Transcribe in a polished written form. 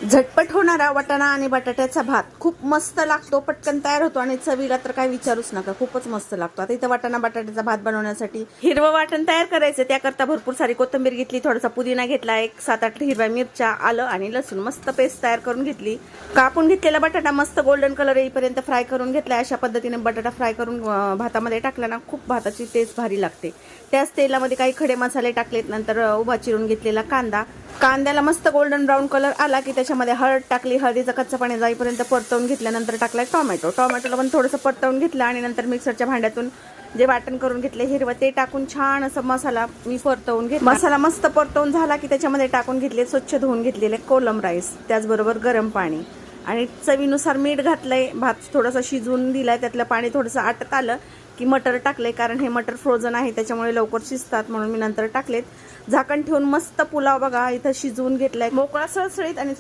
झटपट होणारा वाटाणा आणि बटाट्याचा भात खूप मस्त लागतो, पटकन तयार होतो आणि चवीला तर काय विचारूच नका, खूपच मस्त लागतो। आता इथं वाटाणा बटाट्याचा भात बनवण्यासाठी हिरवं वाटण तयार करायचं, त्याकरता भरपूर सारी कोथिंबीर घेतली, थोडासा पुदिना घेतला, एक 7-8 हिरव्या मिरच्या, आलं आणि लसूण मस्त पेस्ट तयार करून घेतली। कापून घेतलेला बटाटा मस्त गोल्डन कलर येईपर्यंत फ्राय करून घेतला। अशा पद्धतीने बटाटा फ्राय करून भातामध्ये टाकला ना, खूप भाताची टेस्ट भारी लागते। त्याच तेलामध्ये काही खडे मसाले टाकलेत, नंतर उभा चिरून घेतलेला कांद्याला मस्त गोल्डन ब्राऊन कलर आला की त्याच्यामध्ये हळद टाकली, हळदीचं कच्चं पाणी जाईपर्यंत परतवून घेतल्यानंतर टाकला टोमॅटोला पण थोडंसं परतवून घेतलं आणि नंतर मिक्सरच्या भांड्यातून जे वाटण करून घेतले हिरवं ते टाकून छान असं मसाला मी परतवून घेतला। मसाला मस्त परतवून झाला की त्याच्यामध्ये टाकून घेतले स्वच्छ धुवून घेतलेले कोलम राईस, त्याचबरोबर गरम पाणी आणि चवीनुसार मीठ घातलंय। भात थोडासा शिजवून दिलाय, त्यातलं पाणी थोडंसं आटत आलं की मटर टाकले, कारण हे मटर फ्रोझन आहे त्याच्यामुळे लवकर शिजतात म्हणून मी नंतर टाकलेत। झाकण ठेवून मस्त पुलाव बघा इथं शिजवून घेतलाय, मोकळा सळसळीत आणि